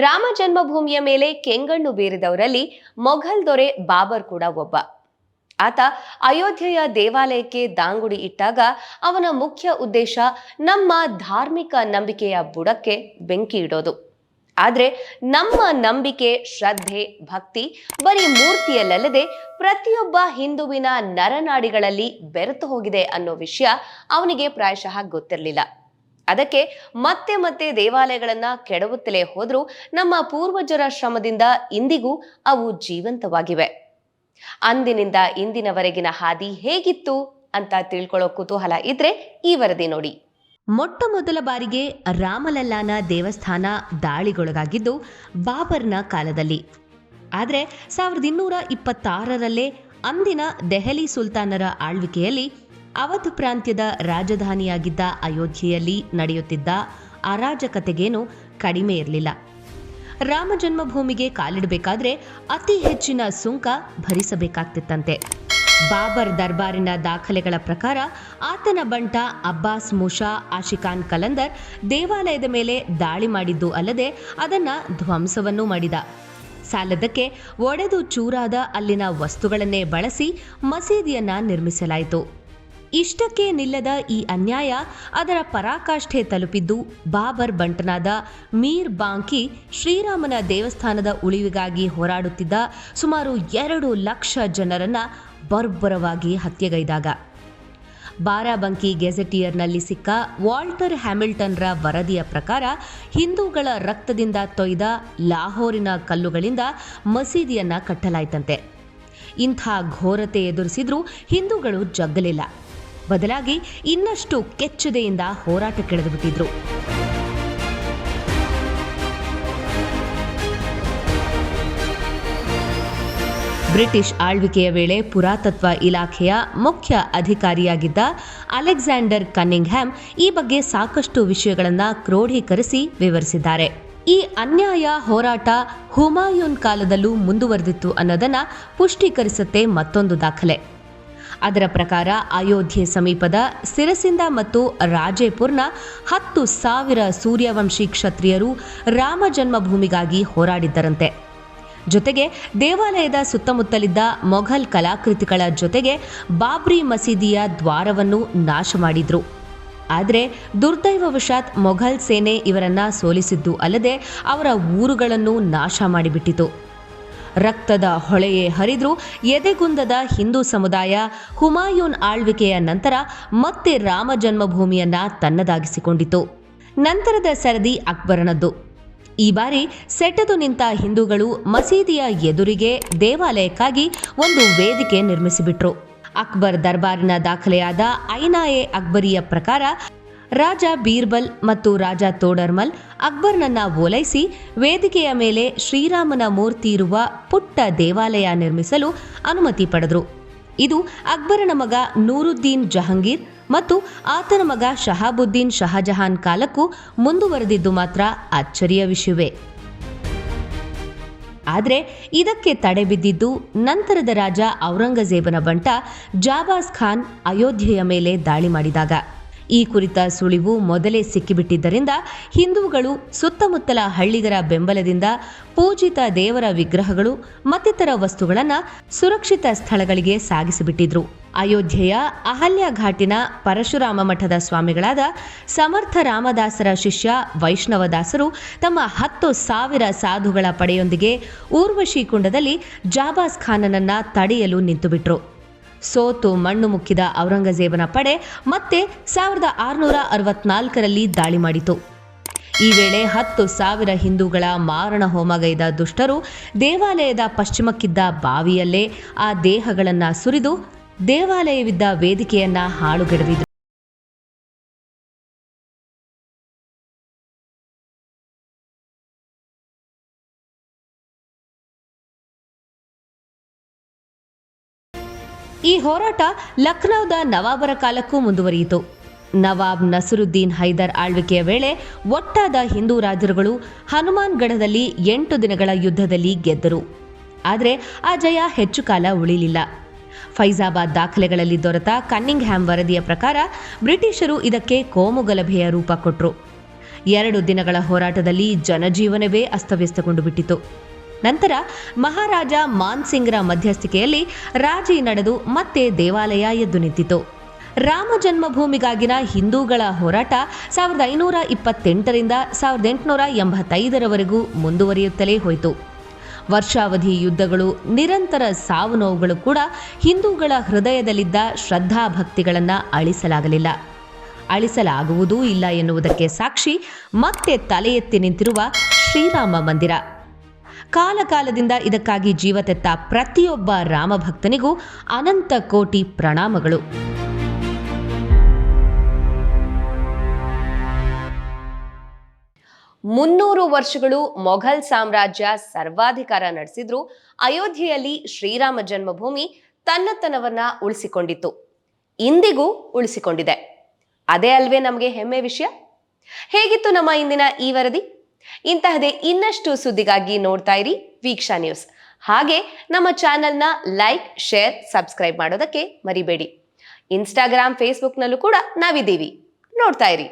ರಾಮ ಜನ್ಮಭೂಮಿಯ ಮೇಲೆ ಕೆಂಗಣ್ಣು ಬೀರಿದವರಲ್ಲಿ ಮೊಘಲ್ ದೊರೆ ಬಾಬರ್ ಕೂಡ ಒಬ್ಬ. ಆತ ಅಯೋಧ್ಯೆಯ ದೇವಾಲಯಕ್ಕೆ ದಾಂಗುಡಿ ಇಟ್ಟಾಗ ಅವನ ಮುಖ್ಯ ಉದ್ದೇಶ ನಮ್ಮ ಧಾರ್ಮಿಕ ನಂಬಿಕೆಯ ಬುಡಕ್ಕೆ ಬೆಂಕಿ ಇಡೋದು. ಆದ್ರೆ ನಮ್ಮ ನಂಬಿಕೆ, ಶ್ರದ್ಧೆ, ಭಕ್ತಿ ಬರೀ ಮೂರ್ತಿಯಲ್ಲದೆ ಪ್ರತಿಯೊಬ್ಬ ಹಿಂದುವಿನ ನರನಾಡಿಗಳಲ್ಲಿ ಬೆರೆತು ಹೋಗಿದೆ ಅನ್ನೋ ವಿಷಯ ಅವನಿಗೆ ಪ್ರಾಯಶಃ ಗೊತ್ತಿರಲಿಲ್ಲ. ಅದಕ್ಕೆ ಮತ್ತೆ ಮತ್ತೆ ದೇವಾಲಯಗಳನ್ನ ಕೆಡವುತ್ತಲೇ ಹೋದ್ರೂ ನಮ್ಮ ಪೂರ್ವಜರ ಶ್ರಮದಿಂದ ಇಂದಿಗೂ ಅವು ಜೀವಂತವಾಗಿವೆ. ಅಂದಿನಿಂದ ಇಂದಿನವರೆಗಿನ ಹಾದಿ ಹೇಗಿತ್ತು ಅಂತ ತಿಳ್ಕೊಳ್ಳೋ ಕುತೂಹಲ ಇದ್ರೆ ಈ ವರದಿ ನೋಡಿ. ಮೊಟ್ಟ ಮೊದಲ ಬಾರಿಗೆ ರಾಮಲಲ್ಲಾನ ದೇವಸ್ಥಾನ ದಾಳಿಗೊಳಗಾಗಿದ್ದು ಬಾಬರ್ನ ಕಾಲದಲ್ಲಿ. ಆದರೆ 1226ರಲ್ಲೇ ಅಂದಿನ ದೆಹಲಿ ಸುಲ್ತಾನರ ಆಳ್ವಿಕೆಯಲ್ಲಿ ಅವಧ್ ಪ್ರಾಂತ್ಯದ ರಾಜಧಾನಿಯಾಗಿದ್ದ ಅಯೋಧ್ಯೆಯಲ್ಲಿ ನಡೆಯುತ್ತಿದ್ದ ಅರಾಜಕತೆಗೇನು ಕಡಿಮೆ ಇರಲಿಲ್ಲ. ರಾಮ ಜನ್ಮಭೂಮಿಗೆ ಕಾಲಿಡಬೇಕಾದ್ರೆ ಅತಿ ಹೆಚ್ಚಿನ ಸುಂಕ ಭರಿಸಬೇಕಾಗ್ತಿತ್ತಂತೆ. ಬಾಬರ್ ದರ್ಬಾರಿನ ದಾಖಲೆಗಳ ಪ್ರಕಾರ ಆತನ ಬಂಟ ಅಬ್ಬಾಸ್ ಮೂಷಾ ಆಶಿಖಾನ್ ಕಲಂದರ್ ದೇವಾಲಯದ ಮೇಲೆ ದಾಳಿ ಮಾಡಿದ್ದು ಅಲ್ಲದೆ ಅದನ್ನ ಧ್ವಂಸವನ್ನೂ ಮಾಡಿದ. ಸಾಲದಕ್ಕೆ ಒಡೆದು ಚೂರಾದ ಅಲ್ಲಿನ ವಸ್ತುಗಳನ್ನೇ ಬಳಸಿ ಮಸೀದಿಯನ್ನ ನಿರ್ಮಿಸಲಾಯಿತು. ಇಷ್ಟಕ್ಕೆ ನಿಲ್ಲದ ಈ ಅನ್ಯಾಯ ಅದರ ಪರಾಕಾಷ್ಠೆ ತಲುಪಿದ್ದು ಬಾಬರ್ ಬಂಟನಾದ ಮೀರ್ ಬಾಂಕಿ ಶ್ರೀರಾಮನ ದೇವಸ್ಥಾನದ ಉಳಿವಿಗಾಗಿ ಹೋರಾಡುತ್ತಿದ್ದ ಸುಮಾರು 2 ಲಕ್ಷ ಜನರನ್ನ ಬರ್ಬರವಾಗಿ ಹತ್ಯೆಗೈದಾಗ. ಬಾರಾಬಂಕಿ ಗೆಜೆಟಿಯರ್ನಲ್ಲಿ ಸಿಕ್ಕ ವಾಲ್ಟರ್ ಹ್ಯಾಮಿಲ್ಟನ್ರ ವರದಿಯ ಪ್ರಕಾರ ಹಿಂದೂಗಳ ರಕ್ತದಿಂದ ತೊಯ್ದ ಲಾಹೋರಿನ ಕಲ್ಲುಗಳಿಂದ ಮಸೀದಿಯನ್ನ ಕಟ್ಟಲಾಯ್ತಂತೆ. ಇಂಥ ಘೋರತೆ ಎದುರಿಸಿದ್ರೂ ಹಿಂದೂಗಳು ಜಗ್ಗಲಿಲ್ಲ. ಬದಲಾಗಿ ಇನ್ನಷ್ಟು ಕೆಚ್ಚೆದೆಯಿಂದ ಹೋರಾಟಕ್ಕಿಳಿದು ಬಿಟ್ಟಿದ್ರು. ಬ್ರಿಟಿಷ್ ಆಳ್ವಿಕೆಯ ವೇಳೆ ಪುರಾತತ್ವ ಇಲಾಖೆಯ ಮುಖ್ಯ ಅಧಿಕಾರಿಯಾಗಿದ್ದ ಅಲೆಕ್ಸಾಂಡರ್ ಕನ್ನಿಂಗ್ಹ್ಯಾಮ್ ಈ ಬಗ್ಗೆ ಸಾಕಷ್ಟು ವಿಷಯಗಳನ್ನು ಕ್ರೋಢೀಕರಿಸಿ ವಿವರಿಸಿದ್ದಾರೆ. ಈ ಅನ್ಯಾಯ ಹೋರಾಟ ಹುಮಾಯೂನ್ ಕಾಲದಲ್ಲೂ ಮುಂದುವರೆದಿತ್ತು ಅನ್ನೋದನ್ನ ಪುಷ್ಟೀಕರಿಸುತ್ತೆ ಮತ್ತೊಂದು ದಾಖಲೆ. ಅದರ ಪ್ರಕಾರ ಅಯೋಧ್ಯೆ ಸಮೀಪದ ಸಿರಸಿಂದ ಮತ್ತು ರಾಜೇಪುರ್ನ 10,000 ಸೂರ್ಯವಂಶಿ ಕ್ಷತ್ರಿಯರು ರಾಮ ಜನ್ಮಭೂಮಿಗಾಗಿ ಹೋರಾಡಿದ್ದರಂತೆ. ಜೊತೆಗೆ ದೇವಾಲಯದ ಸುತ್ತಮುತ್ತಲಿದ್ದ ಮೊಘಲ್ ಕಲಾಕೃತಿಗಳ ಜೊತೆಗೆ ಬಾಬ್ರಿ ಮಸೀದಿಯ ದ್ವಾರವನ್ನು ನಾಶ ಮಾಡಿದ್ರು. ಆದರೆ ದುರ್ದೈವವಶಾತ್ ಮೊಘಲ್ ಸೇನೆ ಇವರನ್ನ ಸೋಲಿಸಿದ್ದು ಅಲ್ಲದೆ ಅವರ ಊರುಗಳನ್ನು ನಾಶ ಮಾಡಿಬಿಟ್ಟಿತು. ರಕ್ತದ ಹೊಳೆಯೇ ಹರಿದ್ರೂ ಎದೆಗುಂದದ ಹಿಂದೂ ಸಮುದಾಯ ಹುಮಾಯೂನ್ ಆಳ್ವಿಕೆಯ ನಂತರ ಮತ್ತೆ ರಾಮ ಜನ್ಮಭೂಮಿಯನ್ನ ತನ್ನದಾಗಿಸಿಕೊಂಡಿತು. ನಂತರದ ಸರದಿ ಅಕ್ಬರನದ್ದು. ಈ ಬಾರಿ ಸೆಟೆದು ನಿಂತ ಹಿಂದೂಗಳು ಮಸೀದಿಯ ಎದುರಿಗೆ ದೇವಾಲಯಕ್ಕಾಗಿ ಒಂದು ವೇದಿಕೆ ನಿರ್ಮಿಸಿಬಿಟ್ರು. ಅಕ್ಬರ್ ದರ್ಬಾರಿನ ದಾಖಲೆಯಾದ ಐನಾಯೆ ಅಕ್ಬರಿಯ ಪ್ರಕಾರ ರಾಜ ಬೀರ್ಬಲ್ ಮತ್ತು ರಾಜ ತೋಡರ್ಮಲ್ ಅಕ್ಬರ್ನನ್ನ ಓಲೈಸಿ ವೇದಿಕೆಯ ಮೇಲೆ ಶ್ರೀರಾಮನ ಮೂರ್ತಿ ಇರುವ ಪುಟ್ಟ ದೇವಾಲಯ ನಿರ್ಮಿಸಲು ಅನುಮತಿ ಪಡೆದರು. ಇದು ಅಕ್ಬರನ ಮಗ ನೂರುದ್ದೀನ್ ಜಹಂಗೀರ್ ಮತ್ತು ಆತನ ಮಗ ಶಹಾಬುದ್ದೀನ್ ಶಹಜಹಾನ್ ಕಾಲಕ್ಕೂ ಮುಂದುವರೆದಿದ್ದು ಮಾತ್ರ ಅಚ್ಚರಿಯ ವಿಷಯವೇ. ಆದರೆ ಇದಕ್ಕೆ ತಡೆ ಬಿದ್ದಿದ್ದು ನಂತರದ ರಾಜ ಔರಂಗಜೇಬನ ಬಂಟ ಜಾಬಾಸ್ ಖಾನ್ ಅಯೋಧ್ಯೆಯ ಮೇಲೆ ದಾಳಿ ಮಾಡಿದಾಗ. ಈ ಕುರಿತ ಸುಳಿವು ಮೊದಲೇ ಸಿಕ್ಕಿಬಿಟ್ಟಿದ್ದರಿಂದ ಹಿಂದೂಗಳು ಸುತ್ತಮುತ್ತಲ ಹಳ್ಳಿಗರ ಬೆಂಬಲದಿಂದ ಪೂಜಿತ ದೇವರ ವಿಗ್ರಹಗಳು ಮತ್ತಿತರ ವಸ್ತುಗಳನ್ನು ಸುರಕ್ಷಿತ ಸ್ಥಳಗಳಿಗೆ ಸಾಗಿಸಿಬಿಟ್ಟಿದ್ರು. ಅಯೋಧ್ಯೆಯ ಅಹಲ್ಯ ಘಾಟಿನ ಪರಶುರಾಮ ಮಠದ ಸ್ವಾಮಿಗಳಾದ ಸಮರ್ಥ ರಾಮದಾಸರ ಶಿಷ್ಯ ವೈಷ್ಣವದಾಸರು ತಮ್ಮ 10,000 ಸಾಧುಗಳ ಪಡೆಯೊಂದಿಗೆ ಊರ್ವಶಿ ಕುಂಡದಲ್ಲಿ ಜಾಬಾಸ್ ಖಾನನನ್ನ ತಡೆಯಲು ನಿಂತುಬಿಟ್ರು. ಸೋತು ಮಣ್ಣು ಮುಕ್ಕಿದ ಔರಂಗಜೇಬನ ಪಡೆ ಮತ್ತೆ 1664ರಲ್ಲಿ ದಾಳಿ ಮಾಡಿತು. ಈ ವೇಳೆ 10,000 ಹಿಂದೂಗಳ ಮಾರಣ ಹೋಮಗೈದ ದುಷ್ಟರು ದೇವಾಲಯದ ಪಶ್ಚಿಮಕ್ಕಿದ್ದ ಬಾವಿಯಲ್ಲೇ ಆ ದೇಹಗಳನ್ನು ಸುರಿದು ದೇವಾಲಯವಿದ್ದ ವೇದಿಕೆಯನ್ನ ಹಾಳುಗೆಡವಿದರು. ಈ ಹೋರಾಟ ಲಖನೌದ ನವಾಬರ ಕಾಲಕ್ಕೂ ಮುಂದುವರಿಯಿತು. ನವಾಬ್ ನಸರುದ್ದೀನ್ ಹೈದರ್ ಆಳ್ವಿಕೆಯ ವೇಳೆ ಒಟ್ಟಾದ ಹಿಂದೂ ರಾಜರುಗಳು ಹನುಮಾನ್ಗಢದಲ್ಲಿ 8 ದಿನಗಳ ಯುದ್ಧದಲ್ಲಿ ಗೆದ್ದರು. ಆದರೆ ಆ ಜಯ ಹೆಚ್ಚು ಕಾಲ ಉಳಿಲಿಲ್ಲ. ಫೈಜಾಬಾದ್ ದಾಖಲೆಗಳಲ್ಲಿ ದೊರೆತ ಕನ್ನಿಂಗ್ಹ್ಯಾಮ್ ವರದಿಯ ಪ್ರಕಾರ ಬ್ರಿಟಿಷರು ಇದಕ್ಕೆ ಕೋಮುಗಲಭೆಯ ರೂಪ ಕೊಟ್ಟರು. 2 ದಿನಗಳ ಹೋರಾಟದಲ್ಲಿ ಜನಜೀವನವೇ ಅಸ್ತವ್ಯಸ್ತಗೊಂಡು ಬಿಟ್ಟಿತು. ನಂತರ ಮಹಾರಾಜ ಮಾನ್ ಸಿಂಗ್ರ ಮಧ್ಯಸ್ಥಿಕೆಯಲ್ಲಿ ರಾಜಿ ನಡೆದು ಮತ್ತೆ ದೇವಾಲಯ ಎದ್ದು ನಿಂತಿತು. ರಾಮ ಜನ್ಮಭೂಮಿಗಾಗಿನ ಹಿಂದೂಗಳ ಹೋರಾಟ 1528ರಿಂದ 1885ರವರೆಗೂ ಮುಂದುವರಿಯುತ್ತಲೇ ಹೋಯಿತು. ವರ್ಷಾವಧಿ ಯುದ್ಧಗಳು, ನಿರಂತರ ಸಾವು ನೋವುಗಳು ಕೂಡ ಹಿಂದೂಗಳ ಹೃದಯದಲ್ಲಿದ್ದ ಶ್ರದ್ಧಾಭಕ್ತಿಗಳನ್ನು ಅಳಿಸಲಾಗಲಿಲ್ಲ, ಅಳಿಸಲಾಗುವುದೂ ಇಲ್ಲ ಎನ್ನುವುದಕ್ಕೆ ಸಾಕ್ಷಿ ಮತ್ತೆ ತಲೆ ಎತ್ತಿ ನಿಂತಿರುವ ಶ್ರೀರಾಮ ಮಂದಿರ. ಕಾಲಕಾಲದಿಂದ ಇದಕ್ಕಾಗಿ ಜೀವ ತೆತ್ತ ಪ್ರತಿಯೊಬ್ಬ ರಾಮಭಕ್ತನಿಗೂ ಅನಂತ ಕೋಟಿ ಪ್ರಣಾಮಗಳು. ಮುನ್ನೂರು ವರ್ಷಗಳು ಮೊಘಲ್ ಸಾಮ್ರಾಜ್ಯ ಸರ್ವಾಧಿಕಾರ ನಡೆಸಿದ್ರು ಅಯೋಧ್ಯೆಯಲ್ಲಿ ಶ್ರೀರಾಮ ಜನ್ಮಭೂಮಿ ತನ್ನತನವನ್ನ ಉಳಿಸಿಕೊಂಡಿತ್ತು, ಇಂದಿಗೂ ಉಳಿಸಿಕೊಂಡಿದೆ. ಅದೇ ಅಲ್ವೇ ನಮಗೆ ಹೆಮ್ಮೆ ವಿಷಯ. ಹೇಗಿತ್ತು ನಮ್ಮ ಇಂದಿನ ಈ ವರದಿ? ಇಂತಹದೇ ಇನ್ನಷ್ಟು ಸುದ್ದಿಗಾಗಿ ನೋಡ್ತಾ ಇರಿ ವೀಕ್ಷಾ ನ್ಯೂಸ್. ಹಾಗೆ ನಮ್ಮ ಚಾನೆಲ್ನ ಲೈಕ್, ಶೇರ್, ಸಬ್ಸ್ಕ್ರೈಬ್ ಮಾಡೋದಕ್ಕೆ ಮರಿಬೇಡಿ. ಇನ್ಸ್ಟಾಗ್ರಾಮ್, ಫೇಸ್ಬುಕ್ನಲ್ಲೂ ಕೂಡ ನಾವಿದ್ದೀವಿ, ನೋಡ್ತಾ ಇರಿ.